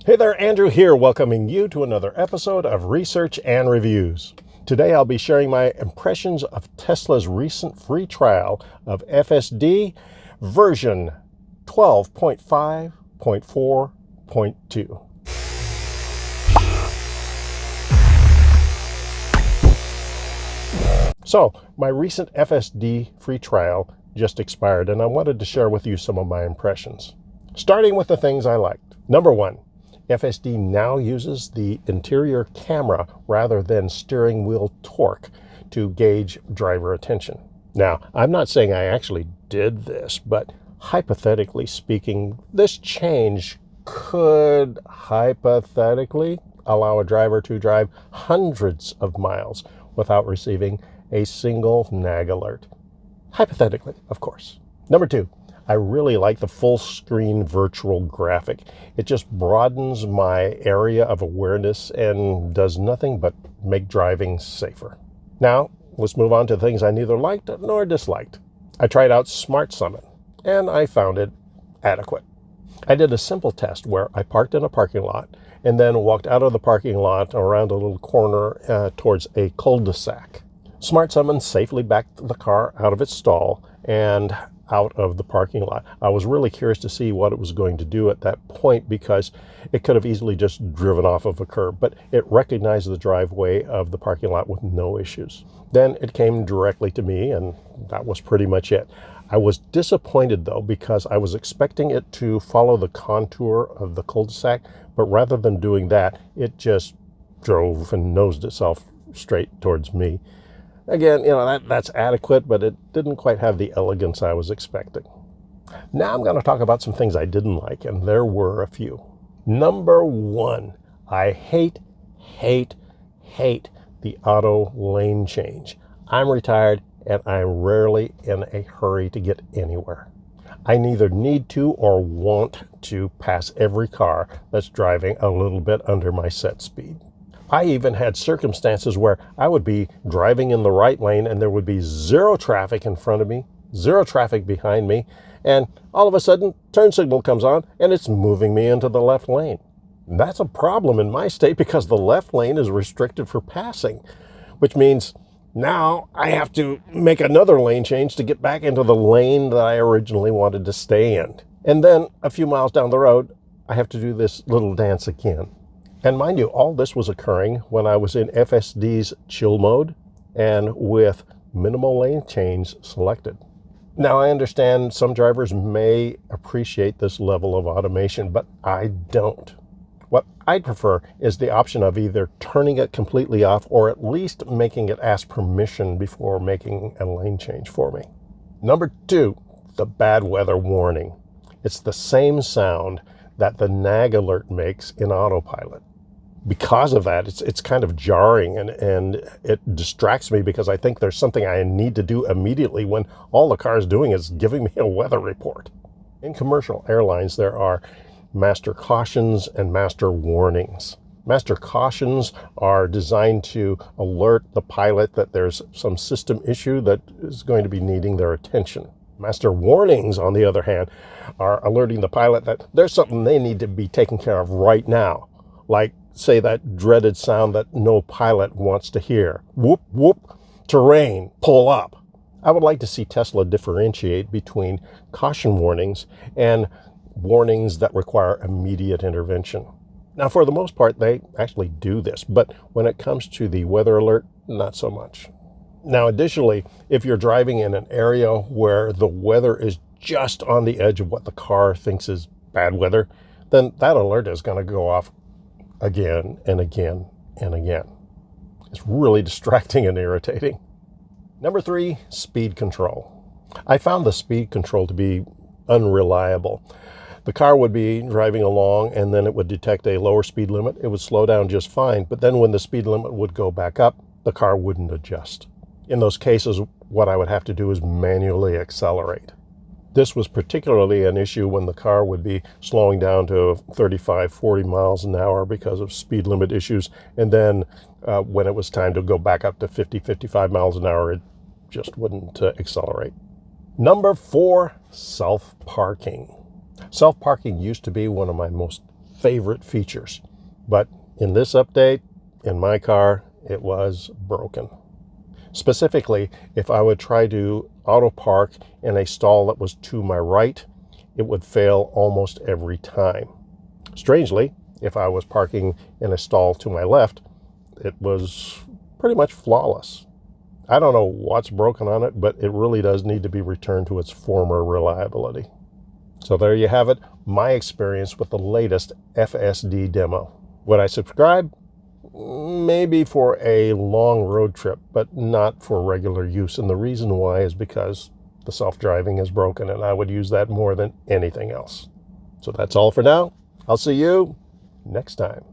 Hey there, Andrew here, welcoming you to another episode of Research and Reviews. Today I'll be sharing my impressions of Tesla's recent free trial of FSD version 12.5.4.2. So, my recent FSD free trial just expired, and I wanted to share with you some of my impressions. Starting with the things I liked. Number one, FSD now uses the interior camera rather than steering wheel torque to gauge driver attention. Now, I'm not saying I actually did this, but hypothetically speaking, this change could hypothetically allow a driver to drive hundreds of miles without receiving a single nag alert. Hypothetically, of course. Number two, I really like the full screen virtual graphic. It just broadens my area of awareness and does nothing but make driving safer. Now, let's move on to things I neither liked nor disliked. I tried out Smart Summon, and I found it adequate. I did a simple test where I parked in a parking lot and then walked out of the parking lot around a little corner towards a cul-de-sac. Smart Summon safely backed the car out of its stall and out of the parking lot. I was really curious to see what it was going to do at that point because it could have easily just driven off of a curb, but it recognized the driveway of the parking lot with no issues. Then it came directly to me, and that was pretty much it. I was disappointed though because I was expecting it to follow the contour of the cul-de-sac, but rather than doing that, it just drove and nosed itself straight towards me. Again, that's adequate, but it didn't quite have the elegance I was expecting. Now I'm going to talk about some things I didn't like, and there were a few. Number one, I hate the auto lane change. I'm retired, and I'm rarely in a hurry to get anywhere. I neither need to or want to pass every car that's driving a little bit under my set speed. I even had circumstances where I would be driving in the right lane and there would be zero traffic in front of me, zero traffic behind me, and all of a sudden, turn signal comes on and it's moving me into the left lane. That's a problem in my state because the left lane is restricted for passing, which means now I have to make another lane change to get back into the lane that I originally wanted to stay in. And then a few miles down the road, I have to do this little dance again. And mind you, all this was occurring when I was in FSD's chill mode and with minimal lane change selected. Now, I understand some drivers may appreciate this level of automation, but I don't. What I'd prefer is the option of either turning it completely off or at least making it ask permission before making a lane change for me. Number two, the bad weather warning. It's the same sound that the nag alert makes in autopilot. Because of that, it's kind of jarring and it distracts me because I think there's something I need to do immediately when all the car is doing is giving me a weather report. In commercial airlines, there are master cautions and master warnings. Master cautions are designed to alert the pilot that there's some system issue that is going to be needing their attention. Master warnings, on the other hand, are alerting the pilot that there's something they need to be taken care of right now, like say that dreaded sound that no pilot wants to hear. Whoop, whoop, terrain, pull up. I would like to see Tesla differentiate between caution warnings and warnings that require immediate intervention. Now, for the most part, they actually do this, but when it comes to the weather alert, not so much. Now, additionally, if you're driving in an area where the weather is just on the edge of what the car thinks is bad weather, then that alert is going to go off again and again and again. It's really distracting and irritating. Number three, speed control. I found the speed control to be unreliable. The car would be driving along and then it would detect a lower speed limit. It would slow down just fine, but then when the speed limit would go back up, the car wouldn't adjust. In those cases, what I would have to do is manually accelerate. This was particularly an issue when the car would be slowing down to 35, 40 miles an hour because of speed limit issues. And then when it was time to go back up to 50, 55 miles an hour, it just wouldn't accelerate. Number four, self-parking. Self-parking used to be one of my most favorite features. But in this update, in my car, it was broken. Specifically, if I would try to auto park in a stall that was to my right, it would fail almost every time. Strangely, if I was parking in a stall to my left, it was pretty much flawless. I don't know what's broken on it, but it really does need to be returned to its former reliability. So there you have it, my experience with the latest FSD demo. Would I subscribe? Maybe for a long road trip, but not for regular use. And the reason why is because the self-driving is broken, and I would use that more than anything else. So that's all for now. I'll see you next time.